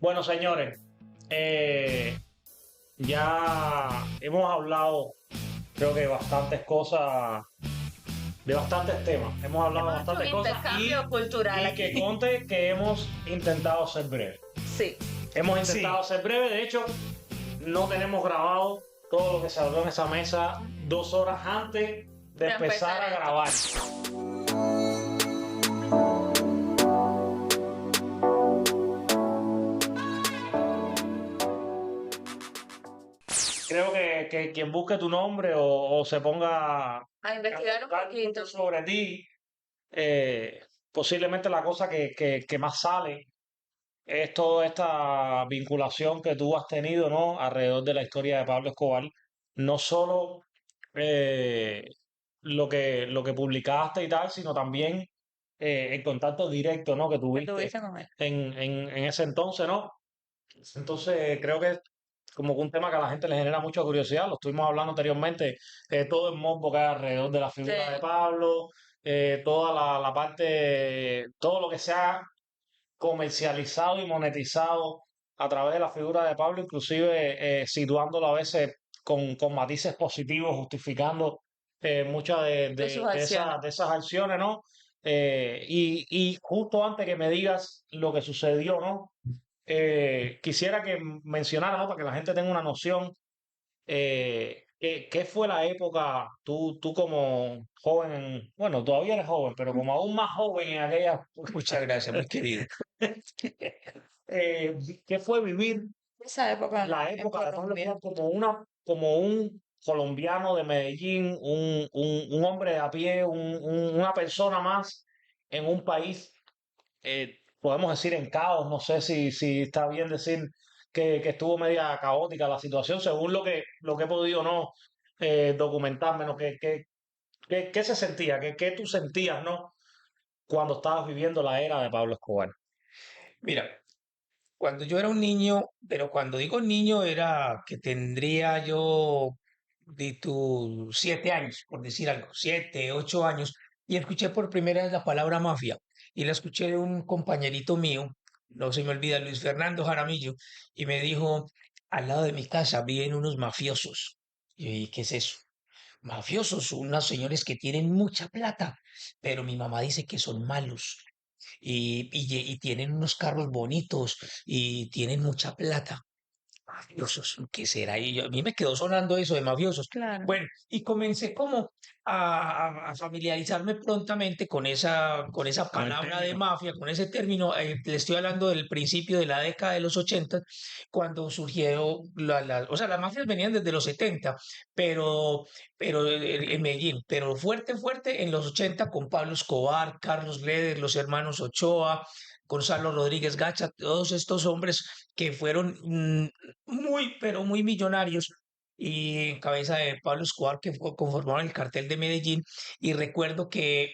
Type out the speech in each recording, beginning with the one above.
Bueno, señores, eh, ya hemos hablado, creo que bastantes cosas, de bastantes temas. Hemos hablado de Hemos hecho un bastantes cosas intercambio cultural y que aquí. conte que hemos intentado ser breves. Sí, Hemos Sí, intentado ser breves, de hecho, no tenemos grabado todo lo que se habló en esa mesa 2 horas antes de de empezar empezar a esto. grabar. Creo que quien busque tu nombre o se ponga a A investigar un buscar poquito. mucho sobre ti, posiblemente la cosa que más sale es toda esta vinculación que tú has tenido, ¿no? Alrededor de la historia de Pablo Escobar. No solo eh, lo que publicaste y tal, sino también el contacto directo, ¿no? Que Que tuviste tuviste con él. en ese entonces, ¿no? Entonces, creo que es como que un tema que a la gente le genera mucha curiosidad. Lo estuvimos hablando anteriormente, todo el morbo que hay alrededor de la Sí. figura de Pablo, toda la parte, todo lo que se ha comercializado y monetizado a través de la figura de Pablo, inclusive situándolo a veces con matices positivos, justificando muchas De sus de acciones. de esas acciones, ¿no? Y justo antes que me digas lo que sucedió, ¿no? Quisiera que mencionaras, ¿no? Para que la gente tenga una noción, ¿qué fue la época, tú como joven, bueno, todavía eres joven, pero como aún más joven en aquella, muchas gracias, muy querido. eh, ¿qué fue vivir Esa época la en época de Pablo Colombia. Escobar como un colombiano de Medellín, un hombre de a pie, una persona más en un país, podemos decir en caos? No sé si está bien decir que estuvo media caótica la situación, según lo que he podido no documentarme, ¿no? ¿Qué se sentía? ¿Qué tú sentías, ¿no? Cuando estabas viviendo la era de Pablo Escobar. Mira, cuando yo era un niño, pero cuando digo niño era que tendría yo de tus 7 años, por decir algo, 7, 8 años, y escuché por primera vez la palabra mafia, y la escuché de un compañerito mío, no se me olvida, Luis Fernando Jaramillo, y me dijo, al lado de mi casa viven unos mafiosos. Y yo, ¿y qué es eso? Mafiosos, son unos señores que tienen mucha plata, pero mi mamá dice que son malos y tienen unos carros bonitos y tienen mucha plata. Mafiosos, ¿qué será? A mí me quedó sonando eso de mafiosos. Claro. Bueno, y comencé como a familiarizarme prontamente con esa Con el palabra de término. mafia, con ese término. Le estoy hablando del principio de la década de los 80, cuando surgieron, o sea, las mafias venían desde los 70, pero en Medellín, pero fuerte, fuerte en los 80 con Pablo Escobar, Carlos Leder, los hermanos Ochoa, Gonzalo Rodríguez Gacha, todos estos hombres que fueron muy, pero muy millonarios y en cabeza de Pablo Escobar que conformaron el cartel de Medellín. Y recuerdo que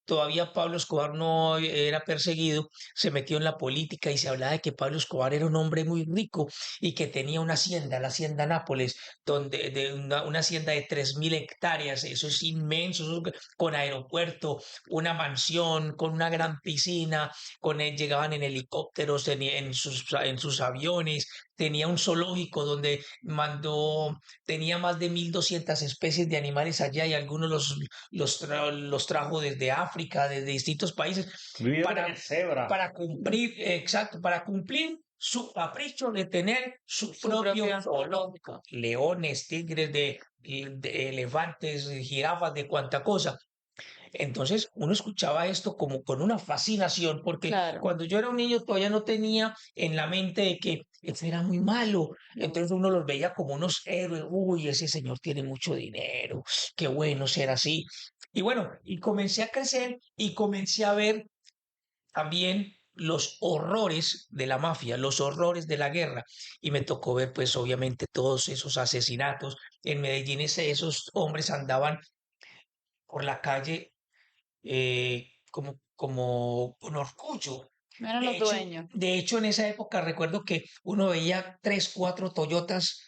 todavía Pablo Escobar no era perseguido, se metió en la política y se hablaba de que Pablo Escobar era un hombre muy rico y que tenía una hacienda, la hacienda Nápoles, donde de una hacienda de 3.000 hectáreas, eso es inmenso, eso con aeropuerto, una mansión, con una gran piscina, con él llegaban en helicópteros, en sus aviones, tenía un zoológico donde tenía más de 1.200 especies de animales allá y algunos los trajo desde África, desde distintos países, Vivió con para, el cebra. para cumplir, exacto, para cumplir su capricho de tener su Su propio propio. zoológico. Leones, tigres, de elefantes, jirafas, de cuanta cosa. Entonces uno escuchaba esto como con una fascinación, porque Claro. cuando yo era un niño todavía no tenía en la mente de que eso era muy malo. Entonces uno los veía como unos héroes. Uy, ese señor tiene mucho dinero, qué bueno ser así. Y bueno, y comencé a crecer y comencé a ver también los horrores de la mafia, los horrores de la guerra. Y me tocó ver, pues obviamente, todos esos asesinatos. En Medellín esos hombres andaban por la calle como con orgullo. No eran los dueños. De hecho, en esa época recuerdo que uno veía 3, 4 Toyotas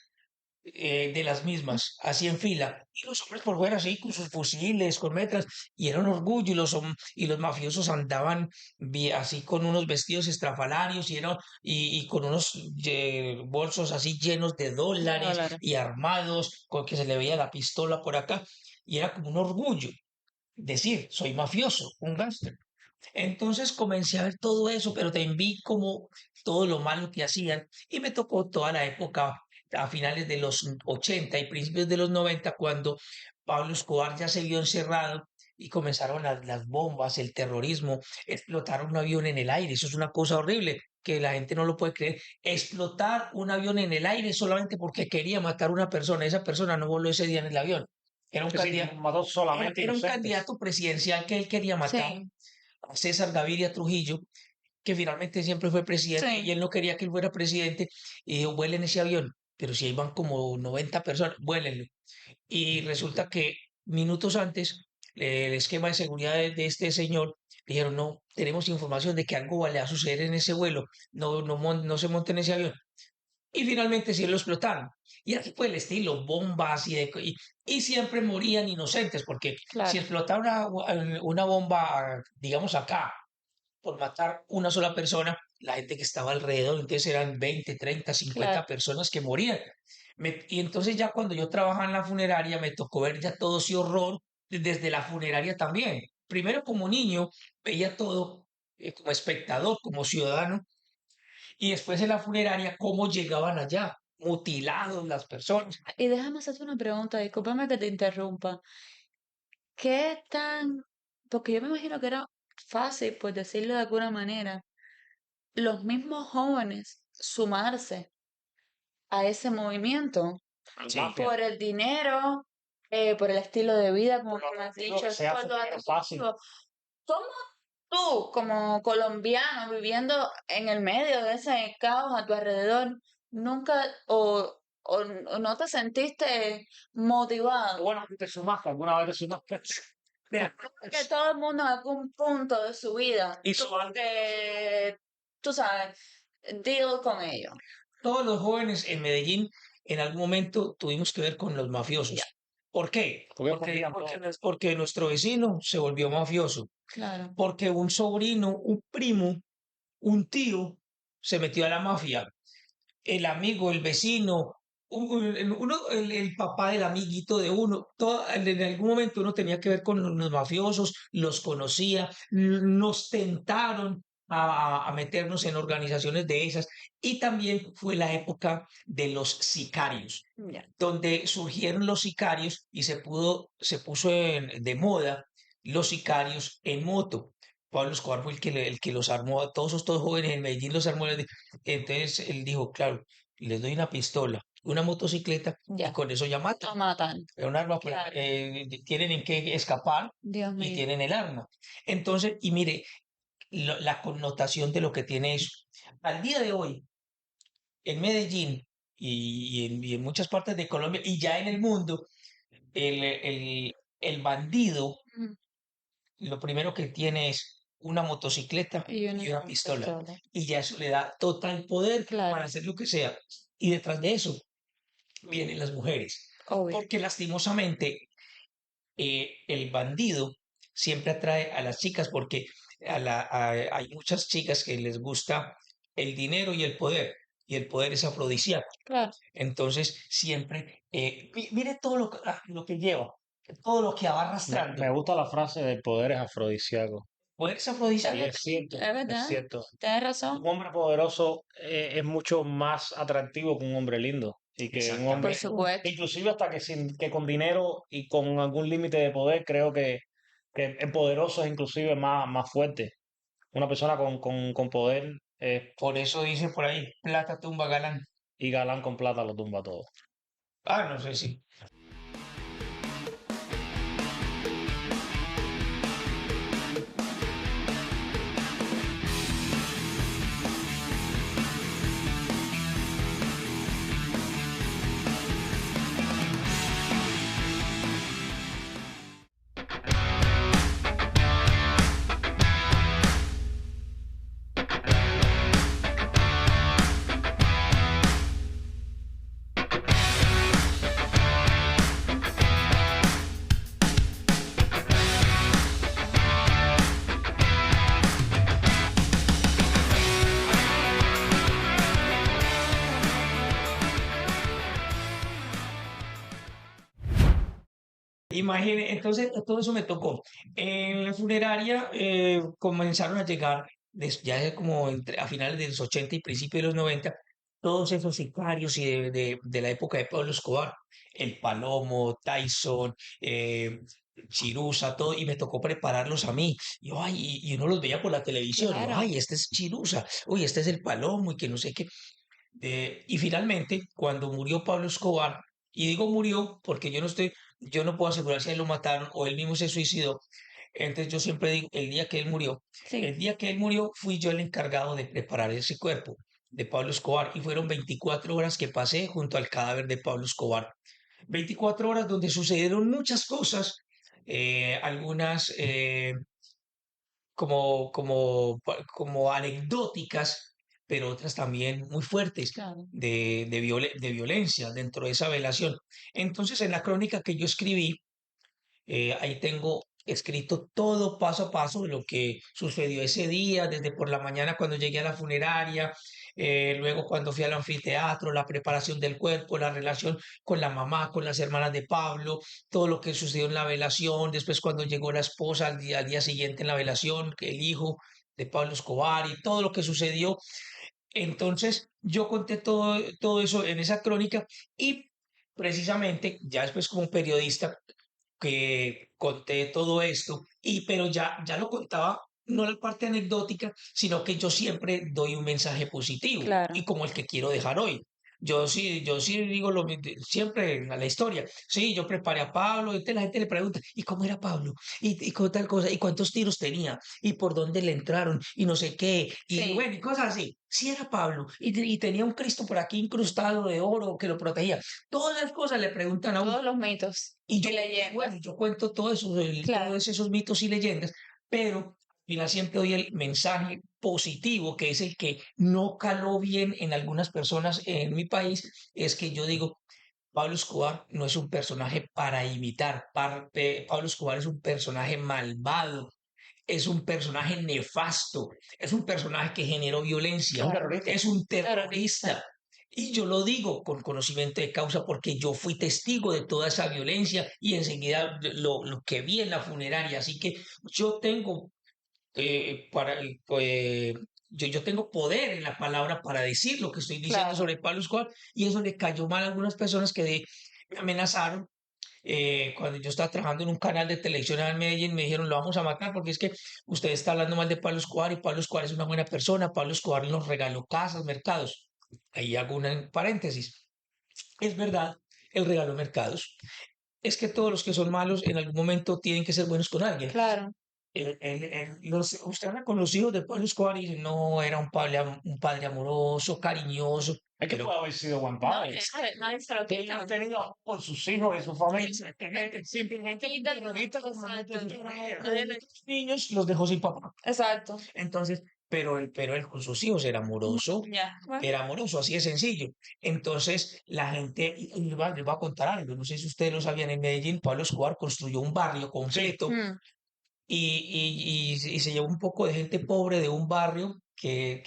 de las mismas, así en fila, y los hombres por fuera así, con sus fusiles, con metras, y era un orgullo, y los mafiosos andaban así con unos vestidos estrafalarios y con unos bolsos así llenos de dólares Dólares. y armados, con que se le veía la pistola por acá, y era como un orgullo decir, soy mafioso, un gángster. Entonces comencé a ver todo eso, pero también vi como todo lo malo que hacían y me tocó toda la época a finales de los 80 y principios de los 90 cuando Pablo Escobar ya se vio encerrado y comenzaron las bombas, el terrorismo, explotar un avión en el aire. Eso es una cosa horrible que la gente no lo puede creer. Explotar un avión en el aire solamente porque quería matar a una persona. Esa persona no voló ese día en el avión. Era un Sí, sí, candidato, mató solamente era un inocentes. candidato presidencial que él quería matar Sí, a César Gaviria Trujillo, que finalmente siempre fue presidente y sí. él no quería que él fuera presidente, y dijo, vuelen ese avión, pero si ahí van como 90 personas, vuélenlo. Y resulta que minutos antes, el esquema de seguridad de este señor, dijeron, no, tenemos información de que algo le va a suceder en ese vuelo, no se monten en ese avión. Y finalmente sí lo explotaron. Y así fue el estilo, bombas y siempre morían inocentes, porque si Claro. explotaba una bomba, digamos acá, por matar una sola persona, la gente que estaba alrededor, entonces eran 20, 30, 50 Claro. personas que morían. Y entonces ya cuando yo trabajaba en la funeraria me tocó ver ya todo ese horror desde la funeraria también. Primero como niño veía todo como espectador, como ciudadano, y después en la funeraria cómo llegaban allá, mutilados las personas. Y déjame hacerte una pregunta, discúlpame que te interrumpa. ¿Qué tan, porque yo me imagino que era fácil, por decirlo de alguna manera, los mismos jóvenes sumarse a ese movimiento Sí, Mafia. por el dinero, por el estilo de vida, como Por tú me has lo dicho, que se por hace lo fácil. atractivo? ¿Cómo tú, como colombiano, viviendo en el medio de ese caos a tu alrededor, nunca o no te sentiste motivado? Bueno, te sumaste, alguna vez te sumaste. vea, Que todo el mundo en algún punto de su vida hizo tuvo que, tú sabes, deal con ello. todos los jóvenes en Medellín en algún momento tuvimos que ver con los Ya, mafiosos. ¿Por qué? Porque Porque, podían porque, todo. porque nuestro vecino se volvió mafioso, claro. porque un sobrino, un primo, un tío se metió a la mafia, el amigo, el vecino, el papá del amiguito de uno, en algún momento uno tenía que ver con los mafiosos, los conocía, nos tentaron a meternos en organizaciones de esas y también fue la época de los sicarios, Ya. donde surgieron los sicarios y se puso de moda los sicarios en moto. Pablo Escobar fue el que los armó, a todos estos jóvenes en Medellín los armó. Entonces él dijo, claro, les doy una pistola, una motocicleta y Ya. con eso ya matan. Lo matan. Es un arma, Claro. tienen en qué escapar Dios y mío. tienen el arma. Entonces, y mire, la connotación de lo que tiene eso. Al día de hoy, en Medellín y en muchas partes de Colombia y ya en el mundo, el bandido Ujú. lo primero que tiene es una motocicleta Y y una pistola. pistola. Y ya eso le da total poder para Claro. hacer lo que sea. Y detrás de eso vienen las mujeres. Obvio. Porque lastimosamente el bandido siempre atrae a las chicas porque hay muchas chicas que les gusta el dinero y el poder. Y el poder es afrodisíaco. Claro. Entonces, siempre, mire todo lo que lleva, todo lo que va arrastrando. Me gusta la frase del poder es afrodisíaco. Poder es Es afrodisíaco. Y es cierto, es es verdad. cierto. Tienes razón. Un hombre poderoso es mucho más atractivo que un hombre lindo. Y que un Por hombre, supuesto. inclusive hasta que con dinero y con algún límite de poder, creo que el poderoso es inclusive más fuerte. Una persona con poder Por eso dice por ahí, plata tumba galán. y galán con plata lo tumba todo. Ah, no sé si. Imagine, entonces todo eso me tocó. En la funeraria comenzaron a llegar, ya como a finales de los 80 y principios de los 90, todos esos sicarios y de la época de Pablo Escobar, el Palomo, Tyson, Chirusa, todo, y me tocó prepararlos a mí. Y uno los veía por la televisión, yo, Claro, ay, este es Chirusa, uy, este es el Palomo, y que no sé qué. Y finalmente, cuando murió Pablo Escobar, y digo murió porque yo no puedo asegurar si a él lo mataron o él mismo se suicidó. Entonces yo siempre digo, sí, el día que él murió, fui yo el encargado de preparar ese cuerpo de Pablo Escobar y fueron 24 horas que pasé junto al cadáver de Pablo Escobar. 24 horas donde sucedieron muchas cosas, algunas como anecdóticas, pero otras también muy fuertes claro. de violencia dentro de esa velación. Entonces, en la crónica que yo escribí, ahí tengo escrito todo paso a paso de lo que sucedió ese día, desde por la mañana cuando llegué a la funeraria, luego cuando fui al anfiteatro, la preparación del cuerpo, la relación con la mamá, con las hermanas de Pablo, todo lo que sucedió en la velación, después cuando llegó la esposa al día siguiente en la velación, el hijo de Pablo Escobar y todo lo que sucedió. Entonces, yo conté todo eso en esa crónica y precisamente ya después como periodista que conté todo esto, pero ya lo contaba, no la parte anecdótica, sino que yo siempre doy un mensaje positivo y Claro. como el que quiero dejar hoy. Yo sí digo siempre en la historia. Sí, yo preparé a Pablo, y entonces la gente le pregunta, ¿y cómo era Pablo? Y con tal cosa, ¿y cuántos tiros tenía? ¿Y por dónde le entraron? Y no sé qué, y Sí, bueno, y cosas así. Sí era Pablo, y tenía un Cristo por aquí incrustado de oro que lo protegía. Todas las cosas le preguntan a uno. todos los mitos Y y yo, bueno, leyendas. yo cuento todo eso, Claro, todos esos mitos y leyendas, pero al final siempre doy el mensaje positivo, que es el que no caló bien en algunas personas en mi país, es que yo digo, Pablo Escobar no es un personaje para imitar, Pablo Escobar es un personaje malvado, es un personaje nefasto, es un personaje que generó Es un violencia, claro. terrorista. es un Terrorista. terrorista. Y yo lo digo con conocimiento de causa porque yo fui testigo de toda esa violencia y enseguida lo que vi en la funeraria. Así que yo tengo para yo tengo poder en la palabra para decir lo que estoy diciendo Claro. sobre Pablo Escobar y eso le cayó mal a algunas personas que me amenazaron cuando yo estaba trabajando en un canal de televisión en Medellín, me dijeron, lo vamos a matar porque es que usted está hablando mal de Pablo Escobar y Pablo Escobar es una buena persona, Pablo Escobar nos regaló casas, mercados. Ahí hago una paréntesis. Es verdad, él regaló mercados. Es que todos los que son malos en algún momento tienen que ser buenos con alguien. Claro. Usted habla con los hijos de Pablo Escobar y dice, no, era un padre amoroso, cariñoso, Es que puede pero haber sido buen No, padre. nadie se lo Que él quita. ha tenido amor por sus hijos y su familia. exactamente. Simplemente un terrorista como Exacto. sus A los niños los dejó sin papá. Exacto. Entonces, pero él con sus hijos Ya. Bueno, era amoroso, así de sencillo. Entonces, la gente, y les voy a contar algo, no sé si ustedes lo sabían, en Medellín, Pablo Escobar construyó un barrio Sí, completo mm, y se llevó un poco de gente pobre de un barrio que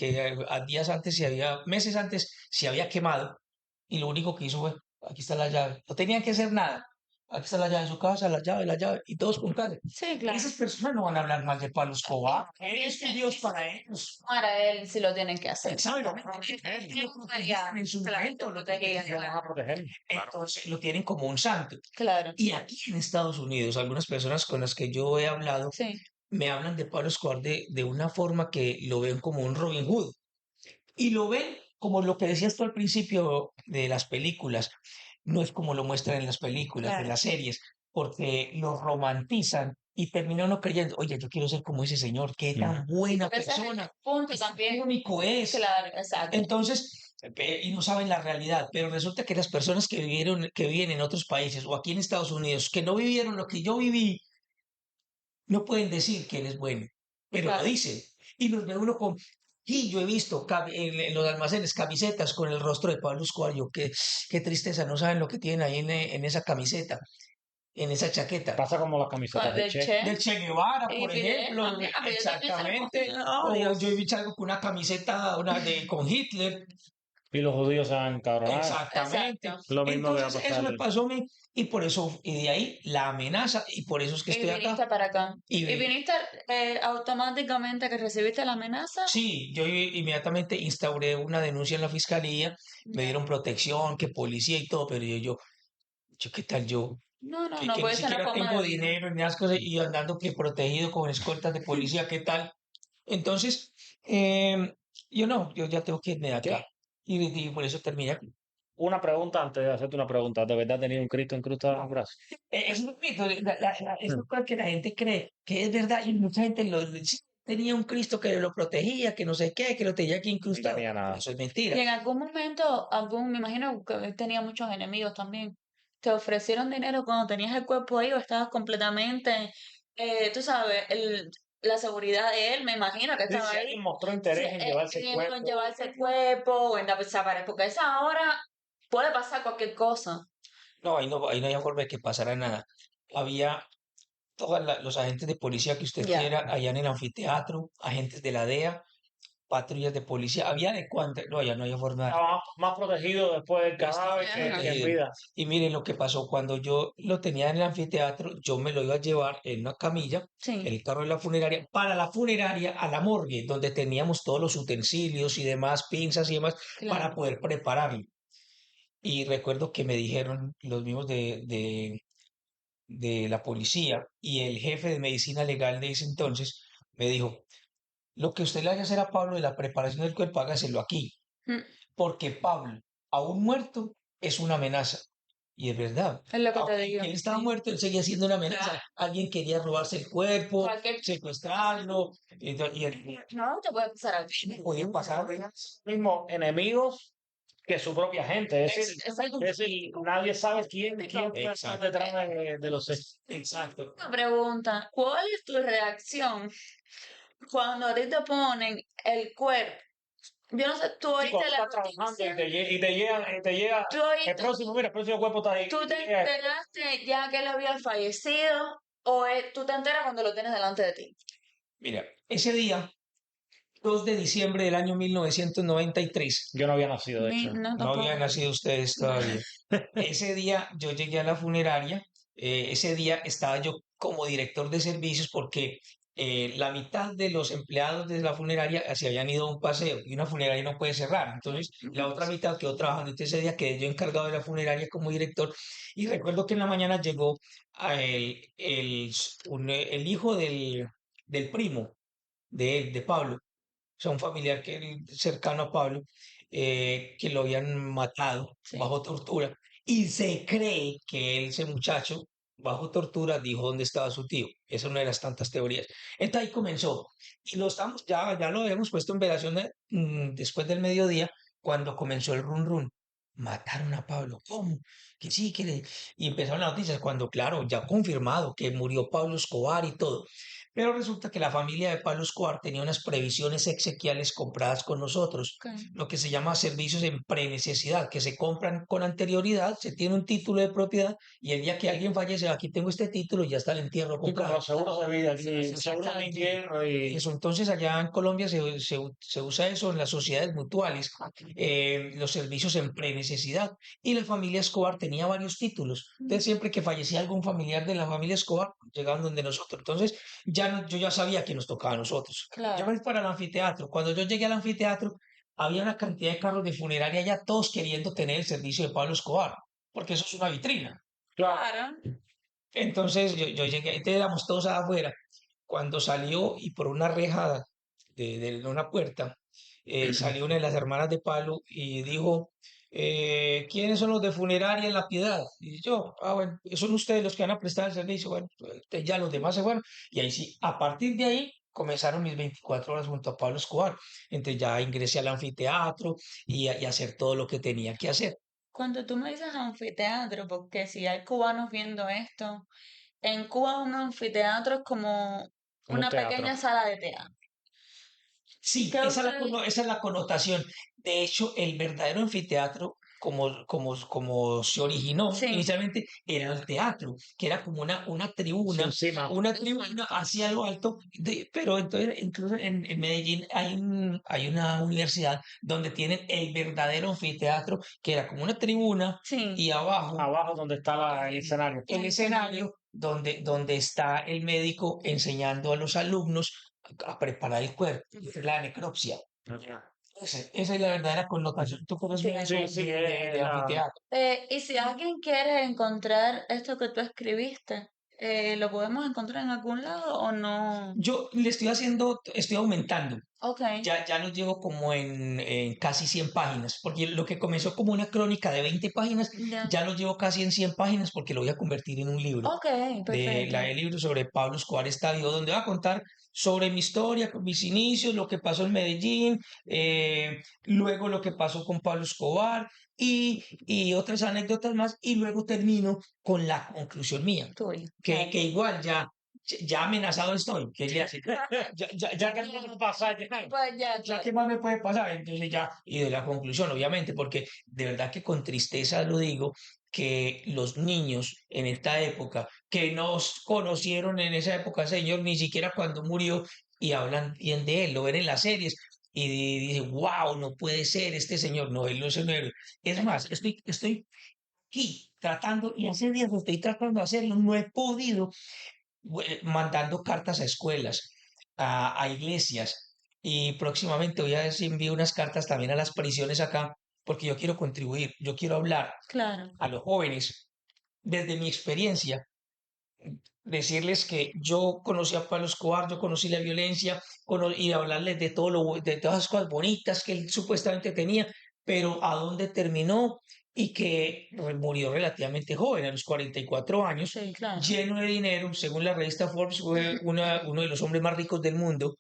a días antes meses antes se había quemado y lo único que hizo fue, aquí está la llave. No tenían que hacer nada. Aquí está la llave de su casa, la llave, y todos con casa. sí, claro. Esas personas no van a hablar mal de Pablo Escobar. Él es un Dios para ellos. Para él sí lo tienen que hacer. ¿Sabe? Lo van a proteger. Y lo protegieron en su momento. Lo lo van a proteger. Claro. entonces lo tienen como un santo. Claro. Y aquí en Estados Unidos, algunas personas con las que yo he hablado Sí, me hablan de Pablo Escobar de una forma que lo ven como un Robin Hood. Y lo ven como lo que decías tú al principio de las películas. No es como lo muestran en las películas, en claro. las series, porque lo romantizan y termina uno creyendo, oye, yo quiero ser como ese señor, qué tan buena Ese es el persona, punto qué también. único es. Claro, exacto. Entonces, y no saben la realidad, pero resulta que las personas que viven en otros países o aquí en Estados Unidos, que no vivieron lo que yo viví, no pueden decir que él es bueno, pero lo Claro. dicen. Y los ve uno con... Y yo he visto en los almacenes camisetas con el rostro de Pablo Escobar. Yo, qué tristeza, no saben lo que tienen ahí en esa camiseta, en esa chaqueta. Pasa como las camisetas de Del Che. Che Del Che Guevara, y por Fidel ejemplo, también. Yo también salgo con exactamente. Fidel. Oh, O yo he Dios. visto algo con una camiseta con Hitler. Y los judíos se van a encabronar. Exactamente. Exacto. Lo mismo que va a Entonces, eso pasar. me pasó a mí y por eso, y de ahí la amenaza y por eso es que Y estoy acá. viniste para acá. Y Y viniste automáticamente que recibiste la amenaza. sí, yo inmediatamente instauré una denuncia en la fiscalía, me Ya. dieron protección, que policía y todo, pero yo, ¿qué tal yo? No, no, Que no ni puede ser una siquiera forma tengo de vida. dinero ni las cosas y andando que protegido con escoltas de policía, ¿qué tal? Entonces, yo no, yo ya tengo que irme de ¿Qué? acá. Y por eso terminé aquí. Una pregunta antes de hacerte una pregunta. ¿De verdad tenía un Cristo incrustado en los brazos? Es un mito, es Mm. lo que la gente cree que es verdad y mucha gente sí, tenía un Cristo que lo protegía, que no sé qué, que lo tenía aquí No incrustado. tenía nada. Eso es Y mentira. en algún momento, me imagino que él tenía muchos enemigos también. ¿Te ofrecieron dinero cuando tenías el cuerpo ahí o estabas completamente, tú sabes, la seguridad de él? Me imagino que Sí, estaba si ahí. alguien mostró Sí, interés en llevarse el en cuerpo, llevarse el cuerpo o en desaparecer, porque a esa hora puede pasar cualquier cosa. No, ahí no había forma de que pasara nada. Había todos los agentes de policía que usted Ya. quiera allá en el anfiteatro, agentes de la DEA, patrullas de policía, había de cuánto, no, ya no había forma. estaba más protegido después del Estaba cadáver Ajá. que en protegido. vida. Y miren lo que pasó cuando yo lo tenía en el anfiteatro, yo me lo iba a llevar en una camilla, en Sí, el carro de la funeraria, para la funeraria a la morgue, donde teníamos todos los utensilios y demás, pinzas y demás, para claro. poder prepararlo. Y recuerdo que me dijeron los mismos de la policía y el jefe de medicina legal de ese entonces me dijo, lo que usted le vaya a hacer a Pablo de la preparación del cuerpo, hágaselo aquí, Mm, porque Pablo, aún muerto, es una amenaza. Y es verdad, Es lo que te aunque digo, él estaba sí. muerto, él seguía siendo una amenaza. Alguien quería robarse el cuerpo, Cualquier... secuestrarlo, y él No, te puede pasar algo. podía pasar. Mismos enemigos que su propia gente. Exacto. Es decir, nadie sabe quién puede estar Exacto, detrás de los hechos. exacto. Una pregunta, ¿cuál es tu reacción cuando a ti te ponen el cuerpo? Yo no sé, tú Sí, oíste cuando la estás trabajando noticia, y te llega tú oíste, el próximo cuerpo está ahí. tú te enteraste ya que él había fallecido o tú te enteras cuando lo tienes delante de ti. Mira, ese día, 2 de diciembre del año 1993, Yo no había nacido, de hecho. No no habían tampoco. nacido ustedes No. todavía. Ese día yo llegué a la funeraria, ese día estaba yo como director de servicios porque la mitad de los empleados de la funeraria se habían ido a un paseo y una funeraria no puede cerrar. Entonces la otra mitad quedó trabajando. Entonces ese día quedé yo encargado de la funeraria como director y recuerdo que en la mañana llegó el hijo del primo de él, de Pablo, o sea, un familiar cercano a Pablo, que lo habían matado Sí. bajo tortura. Y se cree que ese muchacho, bajo tortura, dijo dónde estaba su tío. Esa es una de las tantas teorías. Entonces ahí comenzó. Y ya lo habíamos puesto en velación después del mediodía, cuando comenzó el run run. Mataron a Pablo. ¿Cómo? Que sí, Y empezaron las noticias cuando, claro, ya confirmado que murió Pablo Escobar y todo. Pero resulta que la familia de Pablo Escobar tenía unas previsiones exequiales compradas con nosotros, Ok. lo que se llama servicios en prenecesidad, que se compran con anterioridad, se tiene un título de propiedad y el día que alguien fallece, aquí tengo este título y ya está el entierro Y como comprado. los seguros de vida, aquí, seguro de Exactamente. invierno y Eso, entonces allá en Colombia se usa eso en las sociedades mutuales, los servicios en prenecesidad. Y la familia Escobar tenía varios títulos. Entonces siempre que fallecía algún familiar de la familia Escobar, llegaban donde nosotros. Entonces yo ya sabía que nos tocaba a nosotros. Yo Claro. me fui para el anfiteatro. Cuando yo llegué al anfiteatro, había una cantidad de carros de funeraria ya todos queriendo tener el servicio de Pablo Escobar, porque eso es una vitrina. claro, Claro. Entonces yo llegué, te éramos todos afuera. Cuando salió y por una reja de una puerta, salió una de las hermanas de Pablo y dijo, ¿quiénes son los de funeraria en La Piedad? Y yo, bueno, son ustedes los que van a prestar el servicio. Bueno, ya los demás se fueron. Y ahí sí, a partir de ahí comenzaron mis 24 horas junto a Pablo Escobar. Entonces ya ingresé al anfiteatro y a hacer todo lo que tenía que hacer. Cuando tú me dices anfiteatro, porque si hay cubanos viendo esto, en Cuba un anfiteatro es como como un una teatro. pequeña sala de teatro. Sí, ¿Qué ustedes? esa es la connotación. De hecho, el verdadero anfiteatro como se originó Sí. inicialmente, era el teatro, que era como una Sí, tribuna, encima. una tribuna hacia lo alto, pero entonces incluso en Medellín hay una universidad donde tienen el verdadero anfiteatro, que era como una tribuna Sí. y abajo Abajo donde está el escenario. el escenario donde está el médico enseñando a los alumnos a preparar el cuerpo, la necropsia. Esa es la verdadera connotación. ¿Tú conoces Sí. algo Sí, de anfiteatro? Y si alguien quiere encontrar esto que tú escribiste, ¿lo podemos encontrar en algún lado o no? Yo le estoy aumentando. Ok, Ya lo llevo como en casi 100 páginas, porque lo que comenzó como una crónica de 20 páginas, ya. ya lo llevo casi en 100 páginas porque lo voy a convertir en un libro. Ok, La perfecto. del libro sobre Pablo Escobar Estadio, donde va a contar sobre mi historia, con mis inicios, lo que pasó en Medellín, luego lo que pasó con Pablo Escobar y otras anécdotas más, y luego termino con la conclusión mía, Tuyo. que igual ya amenazado estoy, que Ya que no va a pasar, ya. Pues ya, ya qué más me puede pasar, entonces ya, y de la conclusión, obviamente, porque de verdad que con tristeza lo digo, que los niños en esta época, que nos conocieron en esa época, señor, ni siquiera cuando murió, y hablan bien de él, lo ven en las series, y dicen, wow, no puede ser este señor, no, él no es un héroe. Es más, estoy aquí tratando, y hace días lo estoy tratando de hacerlo, no he podido, mandando cartas a escuelas, a iglesias, y próximamente voy a ver si envío unas cartas también a las prisiones acá, porque yo quiero contribuir, yo quiero hablar claro. a los jóvenes desde mi experiencia, decirles que yo conocí a Pablo Escobar, yo conocí la violencia, y hablarles de de todas las cosas bonitas que él supuestamente tenía, pero a dónde terminó y que murió relativamente joven, a los 44 años, Sí, claro. lleno de dinero, según la revista Forbes, fue uno de los hombres más ricos del mundo.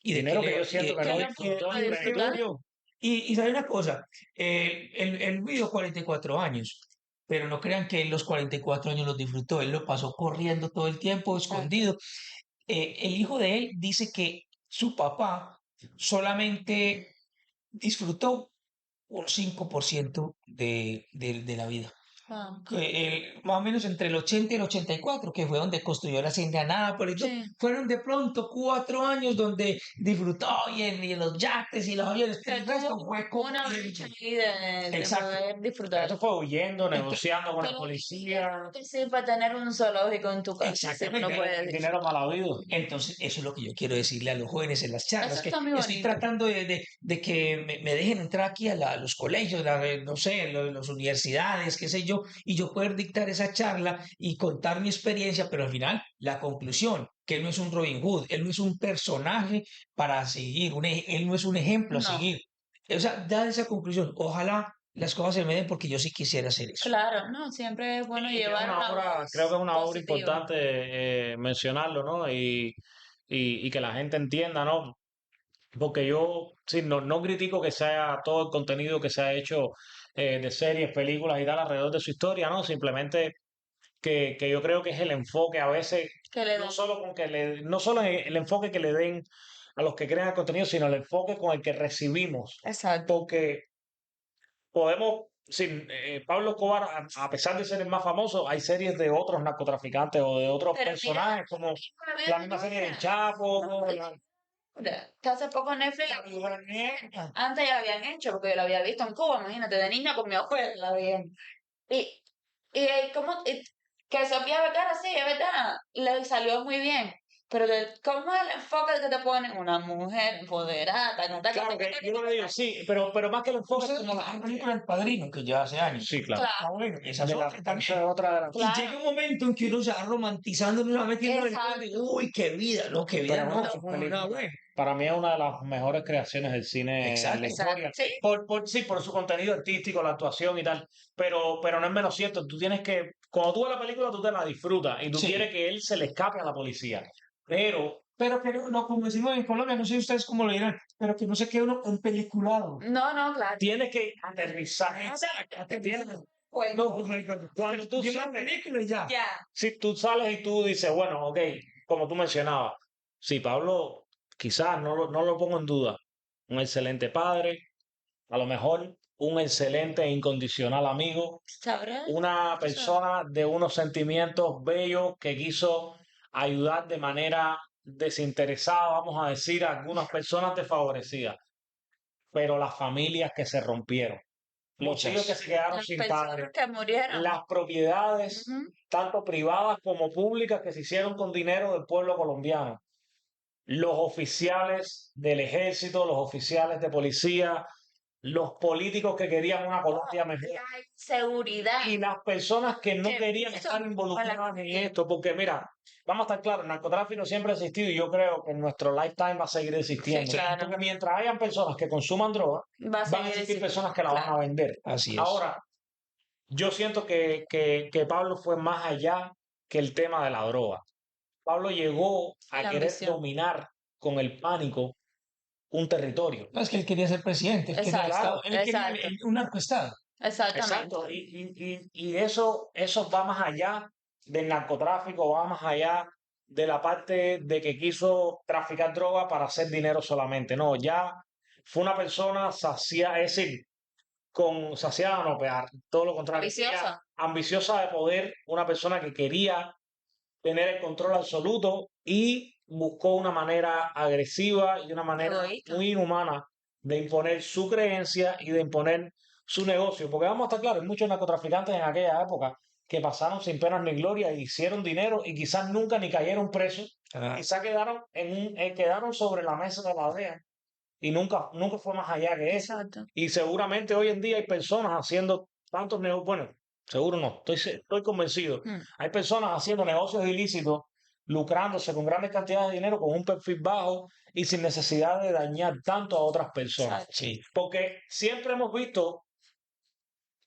Y de que Dinero que yo siento que Que no no disfrutó pudo en disfrutar. plenitud. y sabe una cosa, él vivió 44 años, pero no crean que él los 44 años los disfrutó, él lo pasó corriendo todo el tiempo, Exacto. escondido. El hijo de él dice que su papá solamente disfrutó un 5% de la vida. Wow. Más o menos entre el 80 y el 84, que fue donde construyó la hacienda de Nápoles, Sí. fueron de pronto 4 años donde disfrutó y en los yates y los aviones, pero Que el resto tuvo fue una brecha corriendo. ahí de Exacto. poder disfrutar. Eso fue huyendo, Ento- negociando con la Pero policía. que sirve tener un zoológico en tu casa si no Exactamente. puedes Dinero disfrutar. mal habido. Entonces, eso es lo que yo quiero decirle a los jóvenes en las charlas, Eso que está muy estoy bonito. tratando de que me dejen entrar aquí a los colegios, no sé, las universidades, qué sé yo, y yo poder dictar esa charla y contar mi experiencia, pero al final, la conclusión, que él no es un Robin Hood, él no es un personaje para seguir, él no es un ejemplo a No, seguir. O sea, da esa conclusión. Ojalá las cosas se me den porque yo sí quisiera hacer eso. claro, no, siempre es bueno Y que es llevar una una obra, creo que voz es una obra positiva. importante mencionarlo, ¿no? Y que la gente entienda, ¿no? Porque yo sí, no critico que sea todo el contenido que se ha hecho de series, películas y tal alrededor de su historia, ¿no? Simplemente que yo creo que es el enfoque a veces, Que le no den. solo no solo el enfoque que le den a los que crean el contenido, sino el enfoque con el que recibimos. Exacto. Porque podemos, sin Pablo Escobar, a pesar de ser el más famoso, hay series de otros narcotraficantes o de otros Pero mira, personajes, como una la vez misma serie del ahora, Chapo, que hace poco Netflix, la Viuda Negra. antes ya lo habían hecho, porque yo lo había visto en Cuba, imagínate, de niña con mi abuela la habían. Y, que Sofía Vergara, sí, es verdad, le salió muy bien. Pero ¿cómo es el enfoque que te ponen una mujer empoderada? Taca, taca, Claro taca, que taca, yo lo taca, digo, taca? sí, pero más que el enfoque es Entonces, como la película El Padrino, que ya hace años. sí, claro. Claro, Bueno, esa es De la, otra esa es también. otra de las. Y claro, llega un momento en que uno se va romantizando, uno se va metiendo en el cuento y exacto. uy, qué vida, no, qué vida, Pero no, no, eso fue una buena. para mí es una de las mejores creaciones del cine en la Exacto. Exacto. historia. Sí, Sí, por su contenido artístico, la actuación y tal. Pero no es menos cierto. Tú tienes que, cuando tú ves la película, tú te la disfrutas y tú Sí. quieres que él se le escape a la policía. Pero Pero que no, como decimos en Colombia, no sé ustedes cómo lo dirán, pero que no se quede uno empeliculado. no, claro. tienes que aterrizar. Exacto. Pues, No, cuando tú Vio la sales, película y ya. ya, si tú sales y tú dices, bueno, ok, como tú mencionabas, sí, Pablo, quizás no lo pongo en duda, un excelente padre, a lo mejor un excelente e incondicional amigo, ¿Sabrás? una Eso, persona de unos sentimientos bellos que quiso ayudar de manera desinteresada, vamos a decir, a algunas personas desfavorecidas, pero las familias que se rompieron, los hijos que Muchas. se quedaron las sin personas padre, que murieron. las propiedades, Ujú. tanto privadas como públicas, que se hicieron con dinero del pueblo colombiano, los oficiales del ejército, los oficiales de policía, los políticos que querían una Colombia mejor La inseguridad y las personas que no que querían puso estar a la involucradas en gente. esto, porque mira, vamos a estar claros, el narcotráfico siempre ha existido y yo creo que en nuestro lifetime va a seguir Sí, existiendo, claro. porque mientras hayan personas que consuman droga, Va a van a seguir existir existiendo. personas que la van a Claro. vender. Así es. Ahora, yo siento que Pablo fue más allá que el tema de la droga. Pablo llegó a La querer ambición. dominar con el pánico un territorio. No, es que él quería ser presidente, él quería el Exacto, Estado, él quería exacto, un narcoestado. exactamente. Exacto, y eso va más allá del narcotráfico, va más allá de la parte de que quiso traficar droga para hacer dinero solamente. No, ya fue una persona saciada, es decir, con saciada, no, peor, todo lo contrario, Ambiciosa. ambiciosa de poder, una persona que quería tener el control absoluto y buscó una manera agresiva y una manera Egoísta. muy inhumana de imponer su creencia y de imponer su negocio. Porque vamos a estar claros, hay muchos narcotraficantes en aquella época que pasaron sin penas ni gloria e hicieron dinero y quizás nunca ni cayeron presos, Ah, quizás quedaron sobre la mesa de la DEA y nunca fue más allá que eso. Exacto. Y seguramente hoy en día hay personas haciendo tantos negocios, bueno, seguro no, estoy convencido. Mm, Hay personas haciendo negocios ilícitos, lucrándose con grandes cantidades de dinero, con un perfil bajo y sin necesidad de dañar tanto a otras personas. exacto. sí, Porque siempre hemos visto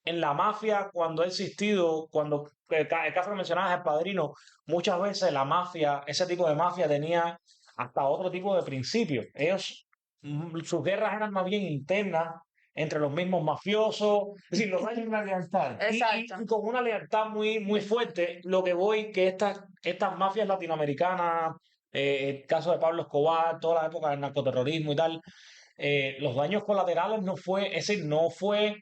en la mafia, cuando ha existido, cuando el caso que mencionabas, El Padrino, muchas veces la mafia, ese tipo de mafia tenía hasta otro tipo de principios. Ellos, sus guerras eran más bien internas entre los mismos mafiosos, es decir, hay una lealtad. Exacto. Y con una lealtad muy fuerte, lo que voy que estas mafias latinoamericanas, el caso de Pablo Escobar, toda la época del narcoterrorismo y tal, los daños colaterales es decir, no fue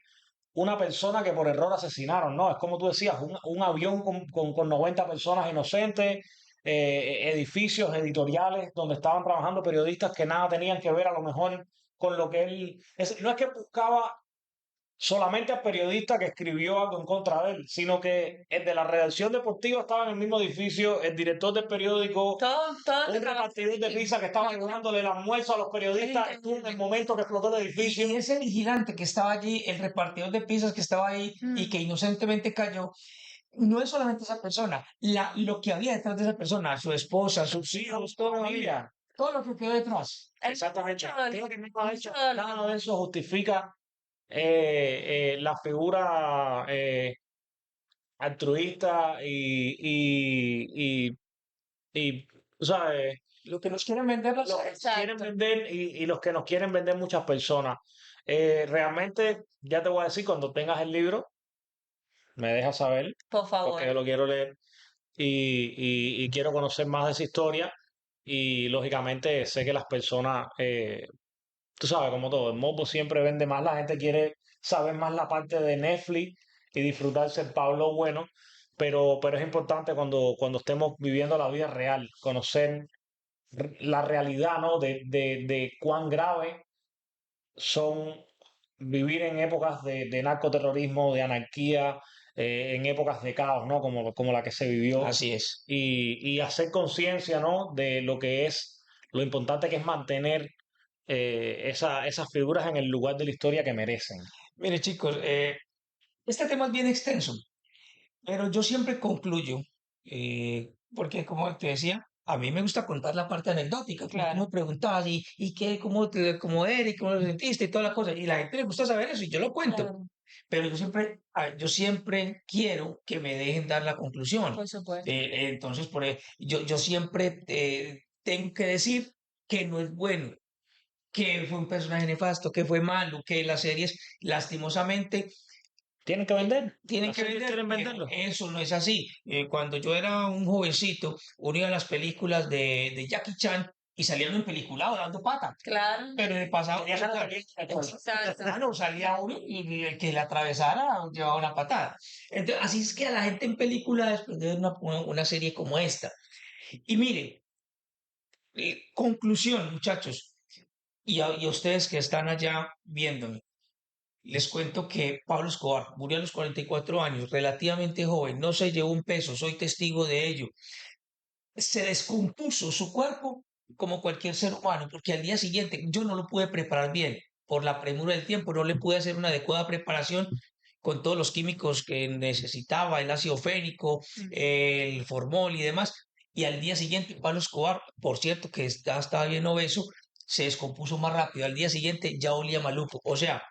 una persona que por error asesinaron, ¿no? Es como tú decías, un avión con 90 personas inocentes, edificios editoriales donde estaban trabajando periodistas que nada tenían que ver a lo mejor con lo que él... no es que buscaba solamente al periodista que escribió algo en contra de él, sino que el de la redacción deportiva estaba en el mismo edificio, el director del periódico, Todo un repartidor de pizza que estaba llevándole el almuerzo a los periodistas, estuvo en el momento que explotó el edificio. y ese vigilante que estaba allí, el repartidor de pizzas que estaba ahí y Mm, que inocentemente cayó, no es solamente esa persona, lo que había detrás de esa persona, su esposa, sus hijos, toda la familia, todo lo que quedó detrás. hay Exactamente. mucho dolor, Creo que no ha hecho mucho dolor. nada de eso justifica la figura altruista y, tú ¿sabes? Lo que nos quieren vender las Los que nos quieren Exacto. vender y los que nos quieren vender muchas personas. Realmente, ya te voy a decir, cuando tengas el libro, me dejas saber, Por favor. porque yo lo quiero leer y quiero conocer más de esa historia. Y lógicamente sé que las personas, tú sabes, como todo, el morbo siempre vende más, la gente quiere saber más la parte de Netflix y disfrutarse el Pablo bueno, pero es importante cuando estemos viviendo la vida real, conocer la realidad, ¿no? De cuán grave son vivir en épocas de narcoterrorismo, de anarquía, en épocas de caos, ¿no? Como la que se vivió, Así es. y hacer conciencia, ¿no? De lo que es, lo importante que es mantener esas figuras en el lugar de la historia que merecen. Mire, chicos, este tema es bien extenso, pero yo siempre concluyo, porque como te decía, a mí me gusta contar la parte anecdótica, como tú Claro, me preguntabas, y qué, cómo eres, cómo lo sentiste y toda la cosa, y la gente le gusta saber eso, y yo lo cuento, claro, pero yo siempre quiero que me dejen dar la conclusión. por supuesto. Entonces, yo siempre tengo que decir que no es bueno, que fue un personaje nefasto, que fue malo, que las series, lastimosamente, Tienen que vender, tienen las que series vender, quieren pero venderlo. eso no es así. Cuando yo era un jovencito, uno iba a las películas de Jackie Chan y salían en peliculado dando pata. Claro, Pero de pasado, Tenía ganas de que- exacto. claro, salía uno y el que le atravesara llevaba una patada. Entonces, así es que a la gente en película después de ver una serie como esta. Y mire, conclusión, muchachos, y a ustedes que están allá viéndome, les cuento que Pablo Escobar murió a los 44 años, relativamente joven, no se llevó un peso, soy testigo de ello. Se descompuso su cuerpo como cualquier ser humano, porque al día siguiente yo no lo pude preparar bien por la premura del tiempo, no le pude hacer una adecuada preparación con todos los químicos que necesitaba, el ácido fénico, el formol y demás. Y al día siguiente, Pablo Escobar, por cierto, que estaba bien obeso, se descompuso más rápido. Al día siguiente ya olía maluco. O sea,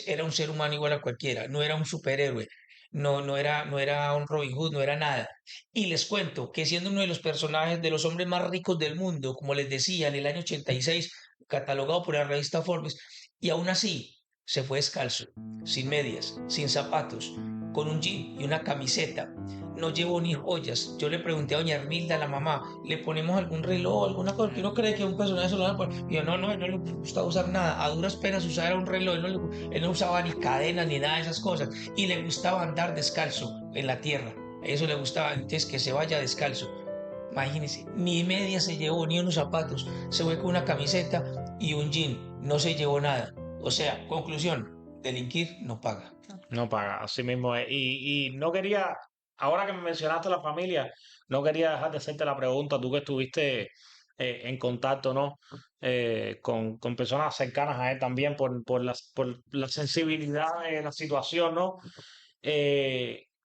era un ser humano igual a cualquiera, no era un superhéroe, no era un Robin Hood, no era nada. Y les cuento que siendo uno de los personajes de los hombres más ricos del mundo, como les decía, en el año 86, catalogado por la revista Forbes, y aún así se fue descalzo, sin medias, sin zapatos, con un jean y una camiseta. No llevo ni joyas. Yo le pregunté a doña Hermilda, la mamá, ¿le ponemos algún reloj, alguna cosa? ¿Que uno cree que un personaje se lo van a poner? Y yo, no, no, él no le gustaba usar nada. A duras penas usaba un reloj. Él no usaba ni cadenas ni nada de esas cosas. Y le gustaba andar descalzo en la tierra. A eso le gustaba, entonces que se vaya descalzo. Imagínense, ni media se llevó, ni unos zapatos. Se fue con una camiseta y un jean. No se llevó nada. O sea, conclusión, delinquir no paga. No paga, así mismo es. Y no quería, ahora que me mencionaste la familia, no quería dejar de hacerte la pregunta, tú que estuviste en contacto, ¿no? Con personas cercanas a él también por la sensibilidad de la situación, ¿no?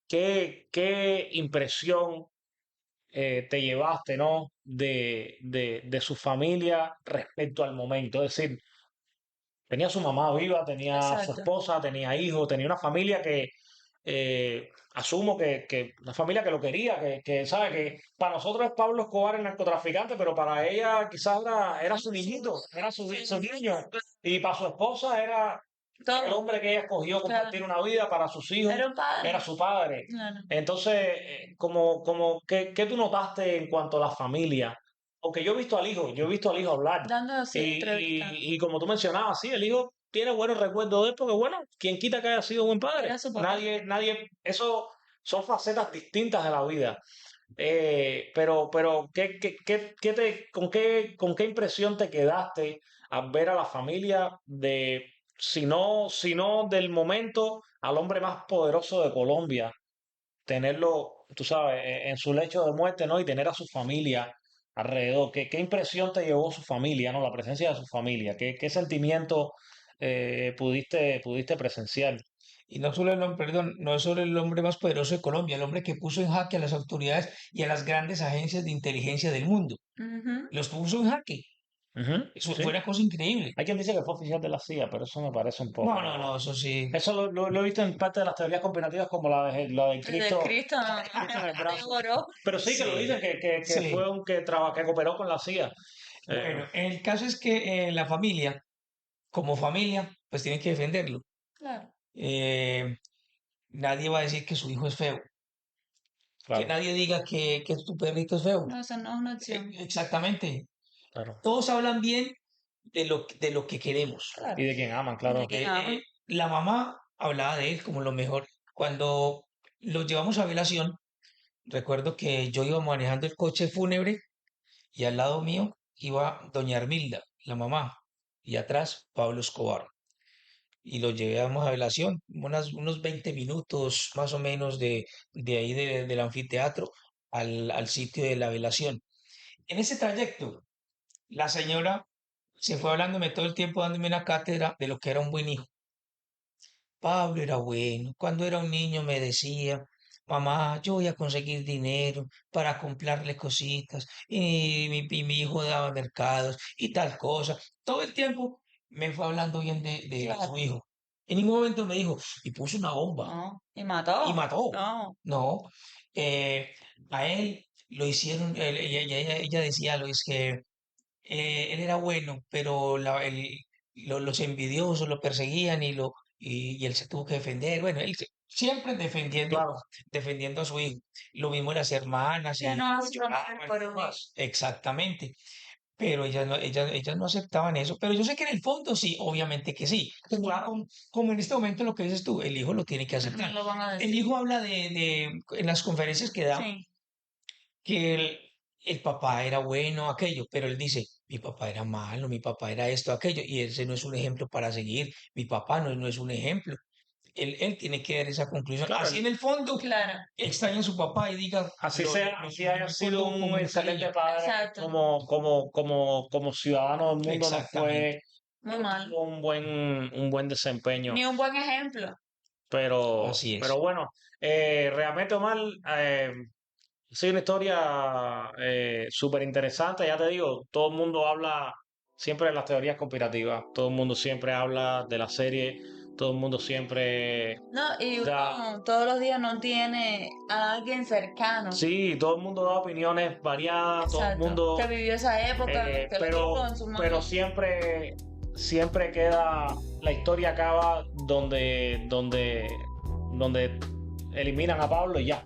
¿Qué impresión te llevaste, ¿no? De su familia respecto al momento? Es decir, tenía su mamá viva, tenía su Exacto. esposa, tenía hijos, tenía una familia que asumo que una familia que lo quería, que sabe que para nosotros es Pablo Escobar el narcotraficante, pero para ella quizás era su niñito, era su niño, y para su esposa era el Todo, hombre que ella escogió claro. compartir una vida, para sus hijos Era un era padre. su padre. Claro. Entonces, ¿qué tú notaste en cuanto a la familia? Porque yo he visto al hijo hablar. Dando así entrevistas. Y como tú mencionabas, sí, el hijo tiene buenos recuerdos de él, porque bueno, quien quita que haya sido buen padre. Era su papá. Eso son facetas distintas de la vida. Pero ¿con qué impresión te quedaste al ver a la familia de, si no del momento, al hombre más poderoso de Colombia, tenerlo, tú sabes, en su lecho de muerte, ¿no? Y tener a su familia alrededor? ¿Qué impresión te llevó su familia, ¿no? La presencia de su familia. ¿Qué sentimiento pudiste presenciar? Y no solo el hombre, perdón, no es solo el hombre más poderoso de Colombia, el hombre que puso en jaque a las autoridades y a las grandes agencias de inteligencia del mundo. Ujú. Los puso en jaque. Ujú, Eso fue sí. una cosa increíble. Hay quien dice que fue oficial de la CIA, pero eso me parece un No, no, poco. no, eso sí. Eso lo he visto en parte de las teorías conspirativas, como la del El de Cristo, Cristo no, Cristo en el brazo. oro. Pero sí que lo Sí, dicen que sí. fue que cooperó con la CIA. Eh, Bueno, el caso es que la familia, como familia, pues tienen que defenderlo. Claro. Eh, Nadie va a decir que su hijo es feo. Que claro, nadie diga que tu perrito es feo. No, eso no es una opción. Exactamente. claro. Todos hablan bien de lo que queremos. Y Claro. de quien aman, Y de claro. quién ama. La mamá hablaba de él como lo mejor. Cuando lo llevamos a velación, recuerdo que yo iba manejando el coche fúnebre y al lado mío iba doña Hermilda, la mamá, y atrás Pablo Escobar. Y lo llevamos a velación, unos 20 minutos más o menos de ahí del anfiteatro al sitio de la velación. En ese trayecto, la señora se fue hablándome todo el tiempo, dándome una cátedra de lo que era un buen hijo. Pablo era bueno. Cuando era un niño me decía, mamá, yo voy a conseguir dinero para comprarle cositas. Y mi hijo daba mercados y tal cosa. Todo el tiempo me fue hablando bien de su Claro. hijo. En ningún momento me dijo, y puso una bomba No. Y y mató. mató. No. No, eh, a él lo hicieron, ella decía, Luis, que él era bueno, pero los envidiosos lo perseguían y él se tuvo que defender. Bueno, siempre defendiendo, Claro. defendiendo a su hijo. Lo mismo las hermanas Que y no hace lloraban por y un hijo. demás. Exactamente. pero ellas no aceptaban eso. Pero yo sé que en el fondo sí, obviamente que sí. Claro, como en este momento lo que dices tú, el hijo lo tiene que No aceptar. lo van a El decir. hijo habla en las conferencias que da, Sí, que el papá era bueno, aquello, pero él dice, mi papá era malo, mi papá era esto, aquello, y ese no es un ejemplo para seguir, mi papá no es un ejemplo. Él tiene que dar esa conclusión. Claro, Así en el fondo claro, extraña a su papá y diga, así sea, así haya sido recuerdo con un mucho excelente cariño. padre exacto. como ciudadano del mundo, no Exactamente. fue, Muy no mal. tuvo un buen desempeño. Ni un buen ejemplo. Así Pero es. bueno, realmente Omar, ha sido una historia súper interesante. Ya te digo, todo el mundo habla siempre de las teorías conspirativas, todo el mundo siempre habla de la serie, todo el mundo siempre No, y da, uno todos los días no tiene a alguien cercano. sí, todo el mundo da opiniones variadas, todo el Exacto. Que mundo, vivió esa época, que lo tuvo en su pero mano. siempre queda, la historia acaba donde eliminan a Pablo y ya.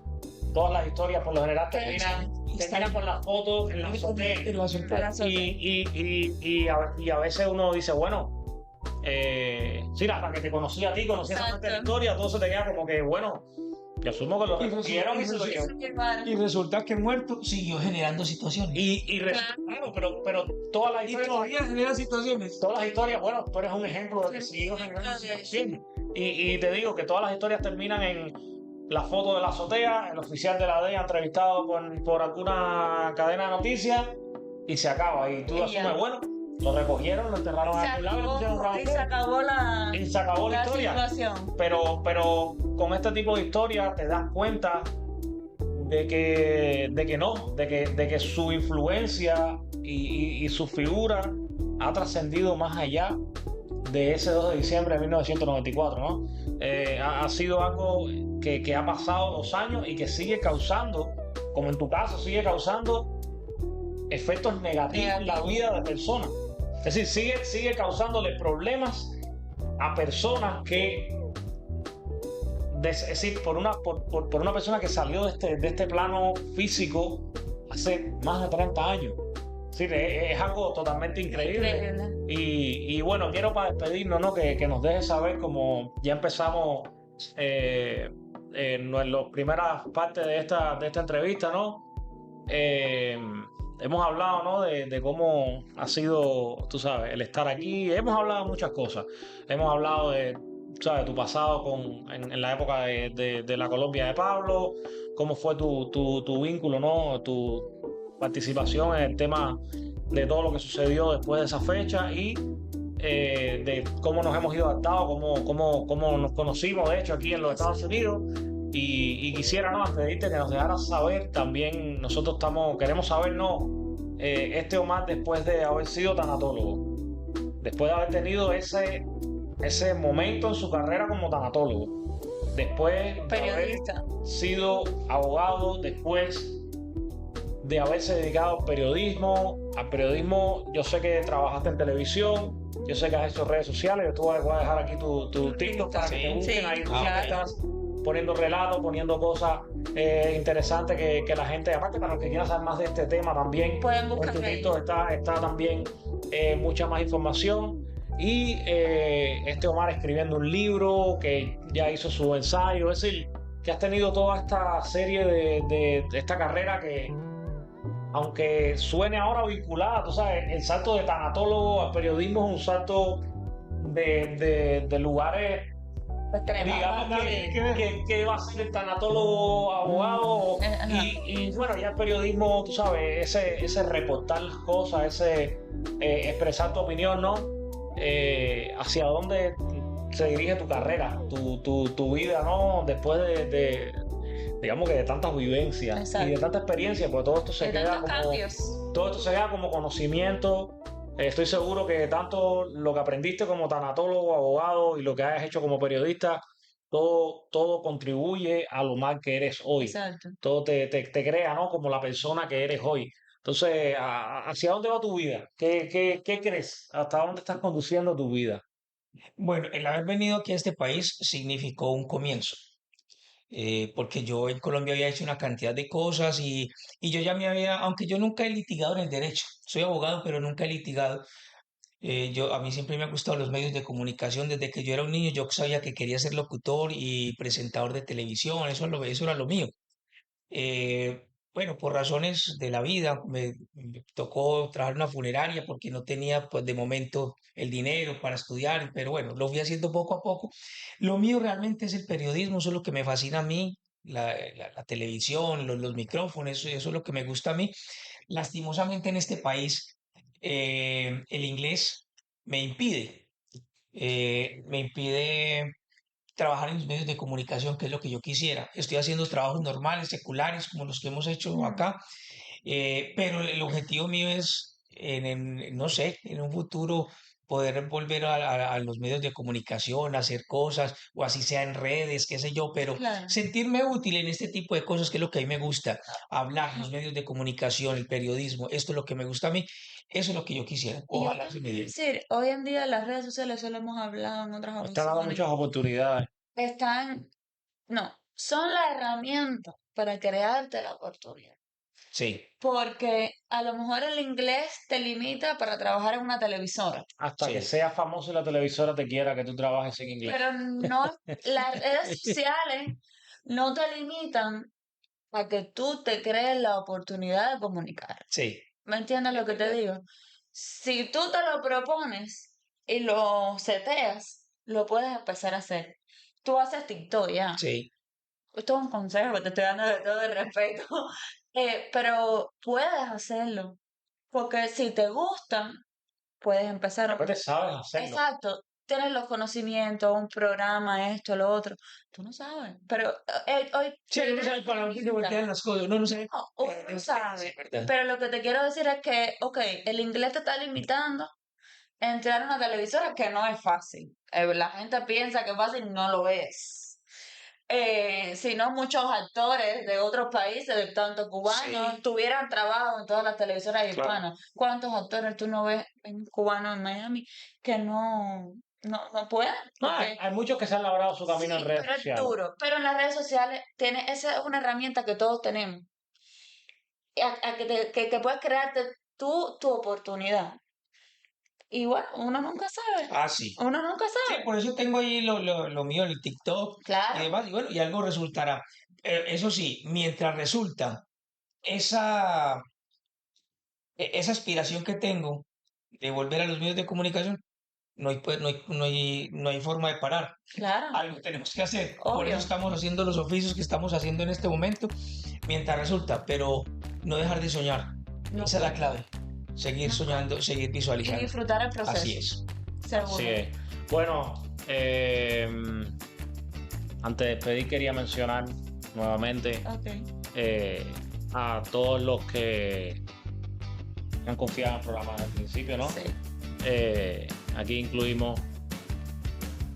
Todas las historias por lo general Que terminan con las fotos en la azotea. Pero de la azotea. Y a veces uno dice, bueno, sí, hasta que te conocí a ti, conocí esa parte de la Exacto. historia, todo se te queda como que, bueno, yo asumo que lo Y recogieron y se lo resulta, llevaron. Llevaron. y resulta que muerto siguió generando situaciones. Claro, pero todas las Y historias, todavía genera situaciones. todas las historias, bueno, tú eres un ejemplo de que Sí, siguió generando ejemplo de- situaciones. Y te digo que todas las historias terminan en la foto de la azotea, el oficial de la DEA entrevistado por alguna cadena de noticias y se acaba. Y tú Y asumes, ya. bueno, lo recogieron, lo enterraron Se en algún lado y le pusieron un acabó, y se ramillete acabó y se acabó la la historia. situación. Pero con este tipo de historias te das cuenta de que no, de que su influencia y su figura ha trascendido más allá de ese 2 de diciembre de 1994, ¿no? Ha sido algo que ha pasado 2 años y que sigue causando, como en tu caso, sigue causando efectos negativos en la vida de personas. Es decir, sigue causándole problemas a personas que, es decir, por una persona que salió de este plano físico hace más de 30 años. Es decir, es algo totalmente increíble. Increíble. Y bueno, quiero para despedirnos, ¿no? Que nos dejes saber, como ya empezamos en las primeras partes de esta entrevista, ¿no? Eh, hemos hablado, ¿no? De cómo ha sido, tú sabes, el estar aquí. Hemos hablado de muchas cosas. Hemos hablado de, ¿sabes? Tu pasado en la época de la Colombia de Pablo, cómo fue tu vínculo, ¿no? Tu participación en el tema de todo lo que sucedió después de esa fecha y de cómo nos hemos ido adaptando, cómo nos conocimos, de hecho, aquí en los Estados Unidos. Y quisiera, ¿no? Antes de irte, que nos dejaras saber también, nosotros queremos saber, ¿no? Este Omar, después de haber sido tanatólogo, después de haber tenido ese momento en su carrera como tanatólogo, después de haber Periodista. sido abogado, después de haberse dedicado al periodismo, yo sé que trabajaste en televisión, yo sé que has hecho redes sociales, yo te voy a dejar aquí tu TikTok para que te busquen, Sí, ahí tú claro. estás poniendo relatos, poniendo cosas interesantes que la gente, aparte para los que quieran saber más de este tema también, Pueden en tu buscarme ahí. TikTok está también mucha más información. Y este Omar escribiendo un libro que ya hizo su ensayo, es decir, que has tenido toda esta serie de esta carrera que, aunque suene ahora vinculada, tú sabes, el salto de tanatólogo al periodismo es un salto de lugares, digamos, que va a ser el tanatólogo abogado Ajá. y bueno, ya el periodismo, tú sabes, ese reportar las cosas, ese expresar tu opinión, ¿no? Hacia dónde se dirige tu carrera, tu vida, ¿no? Después digamos que de tantas vivencias Exacto. y de tanta experiencia, pues todo esto se De queda tantos como, cambios. todo esto se queda como conocimiento. Estoy seguro que tanto lo que aprendiste como tanatólogo, abogado y lo que hayas hecho como periodista, todo contribuye a lo mal que eres hoy. Exacto. Todo te crea, ¿no? Como la persona que eres hoy. Entonces, ¿hacia dónde va tu vida? ¿Qué crees? ¿Hasta dónde estás conduciendo tu vida? Bueno, el haber venido aquí a este país significó un comienzo. porque yo en Colombia había hecho una cantidad de cosas y yo ya me había, aunque yo nunca he litigado en el derecho, soy abogado, pero nunca he litigado. A mí siempre me han gustado los medios de comunicación. Desde que yo era un niño, yo sabía que quería ser locutor y presentador de televisión, eso era lo mío. Bueno, por razones de la vida, me tocó trabajar en una funeraria porque no tenía, pues, de momento el dinero para estudiar, pero bueno, lo fui haciendo poco a poco. Lo mío realmente es el periodismo, eso es lo que me fascina a mí, la televisión, los micrófonos, eso es lo que me gusta a mí. Lastimosamente en este país, el inglés me impide, me impide trabajar en los medios de comunicación, que es lo que yo quisiera. Estoy haciendo trabajos normales, seculares, como los que hemos hecho Mm, acá, pero el objetivo mío es, no sé, en un futuro poder volver a los medios de comunicación, hacer cosas, o así sea en redes, qué sé yo, pero claro. sentirme útil en este tipo de cosas, que es lo que a mí me gusta, hablar, los medios de comunicación, el periodismo, esto es lo que me gusta a mí, eso es lo que yo quisiera. Y yo Ojalá te se voy me a diera. decir, hoy en día las redes sociales, eso lo hemos hablado en otras Nos está dando ocasiones, muchas oportunidades. están, no, son la herramienta para crearte la oportunidad. Sí, Porque a lo mejor el inglés te limita para trabajar en una televisora, Hasta que sí, seas famoso y la televisora te quiera que tú trabajes en inglés. pero no, las redes sociales no te limitan a que tú te crees la oportunidad de comunicar. sí, ¿Me entiendes lo es que te verdad. digo? Si tú te lo propones y lo seteas, lo puedes empezar a hacer. Tú haces TikTok ya. Sí, Esto es un consejo que te estoy dando de todo el respeto. Pero puedes hacerlo. Porque si te gustan, puedes empezar. Después te sabes hacerlo. Exacto. Tienes los conocimientos, un programa, esto, lo otro. Tú no sabes. Pero hoy sí, pero uno no sabe para dónde se voltean las cosas, uno no sabe. no, uno no Sí, sabe. es verdad. Pero lo que te quiero decir es que, ok, el inglés te está limitando a entrar a una televisora que no es fácil. La gente piensa que es fácil, no lo es. Si no, muchos actores de otros países, de tanto cubanos, Sí, tuvieran trabajo en todas las televisoras Claro. hispanas. ¿Cuántos actores tú no ves en cubanos en Miami que no pueden? No, hay, Porque hay muchos que se han labrado su camino en sí, redes pero es sociales. duro. Pero en las redes sociales, esa es una herramienta que todos tenemos. A que puedas crearte tu oportunidad. Y bueno, uno nunca sabe. ah, sí. Uno nunca Sí, sabe. por eso tengo ahí lo mío, el TikTok y Claro, demás, y bueno, y algo resultará. Eso sí, mientras resulta esa, esa aspiración que tengo de volver a los medios de comunicación, no hay forma de parar. claro, Algo tenemos que hacer. Por eso obvio. estamos haciendo los oficios que estamos haciendo en este momento, mientras resulta, pero no dejar de soñar. No, Esa es la clave. Seguir soñando, seguir y visualizando. disfrutar el Así proceso, es. seguro. Así es. Bueno, antes de despedir quería mencionar nuevamente Ok, eh, a todos los que han confiado en el programa desde el principio, ¿no? sí. Aquí incluimos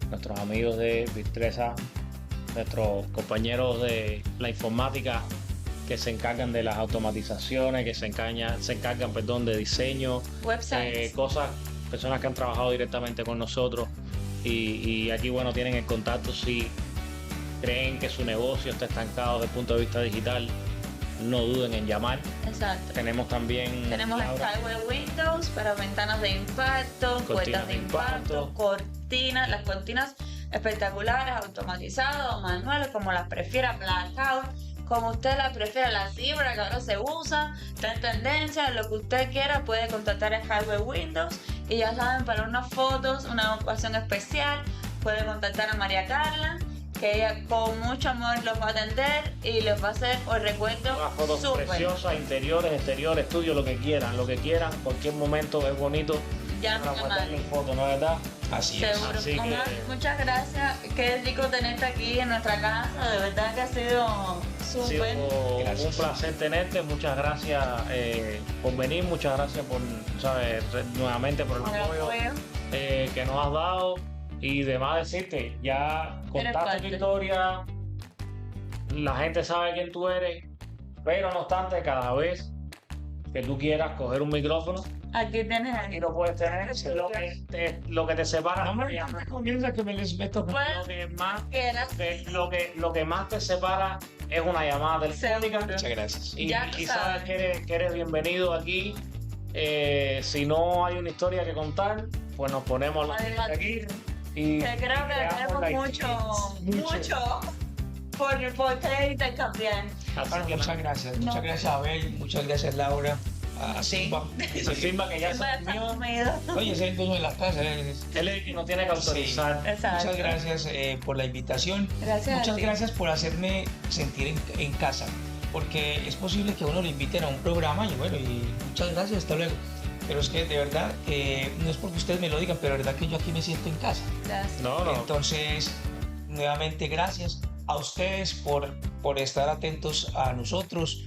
nuestros amigos de Bistresa, nuestros compañeros de la informática que se encargan de las automatizaciones, que se encargan, perdón, de diseño, Websites. cosas, personas que han trabajado directamente con nosotros y aquí, bueno, tienen el contacto si creen que su negocio está estancado desde el punto de vista digital, no duden en llamar. Exacto. Tenemos también Tenemos Laura, Skyway Windows para ventanas de impacto, Cortinas puertas de de impacto, impacto. cortinas, las cortinas espectaculares, automatizadas o manuales, como las prefiera, blackout, como usted las prefiera, la fibra que ahora se usa, está en tendencia, lo que usted quiera puede contactar a Skyway Windows y ya saben, para unas fotos, una ocasión especial, puede contactar a María Carla, que ella con mucho amor los va a atender y les va a hacer el recuerdo unas fotos súper. preciosas, interiores, exteriores, estudio, lo que quieran, cualquier momento es bonito Ya para no guardarle en foto, ¿no es verdad? Así es. Seguro. Así que- Omar, muchas gracias. Qué rico tenerte aquí en nuestra casa. De verdad que ha sido Ha sido súper. un Gracias. placer tenerte, muchas gracias por venir, muchas gracias por, ¿sabes? Nuevamente por el Con el apoyo apoyo. que nos has dado y demás decirte, ya contaste tu parte. historia, la gente sabe quién tú eres, pero no obstante, cada vez que tú quieras coger un micrófono, Aquí tienes. Aquí lo puedes tener. Lo que te separa. No me recomiendas que me les meto. Pues, Lo que más, era- lo que más te separa es una llamada telefónica. Seguro. Muchas gracias. Ya tú Y sabes. sabes que eres bienvenido aquí. Si no hay una historia que contar, pues nos ponemos la Adelante. aquí. Y Que creo que creamos tenemos la mucho por querer intercambiar. Así Bueno, que muchas nada. gracias. No. Muchas gracias, Abel. Muchas gracias, Laura. A Sí. Simba. Se firma que ya se Siempre está comió. comido. Oye, ese es el dueño de la casa. Él es el que nos tiene que autorizar. Exacto. Muchas gracias por la invitación. Gracias a Muchas ti. gracias por hacerme sentir en casa. Porque es posible que a uno lo inviten a un programa y bueno, y muchas gracias, hasta luego. Pero es que de verdad, no es porque ustedes me lo digan, pero de verdad que yo aquí me siento en casa. Gracias. No, no. Entonces, nuevamente gracias a ustedes por estar atentos a nosotros.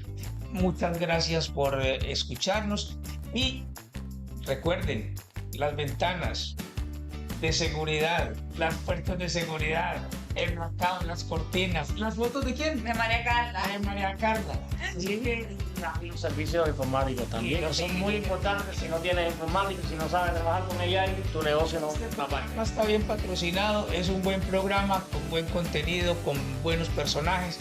Muchas gracias por escucharnos y recuerden, las ventanas de seguridad, las puertas de seguridad, el mercado, las cortinas, las fotos de quién? De María Carla. De María Carla. Así que los servicios informáticos también, que son muy importantes. Si no tienes informática, si no sabes trabajar con ella, tu negocio no va para No está bien patrocinado, es un buen programa, con buen contenido, con buenos personajes.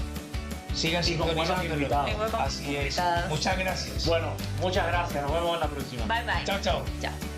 Sigan Y con buenos sintonizándolo. invitados. Y buenos Así es. invitados. Muchas gracias. Bueno, muchas gracias. Nos vemos en la próxima. Bye bye. Chao, chao. Chao.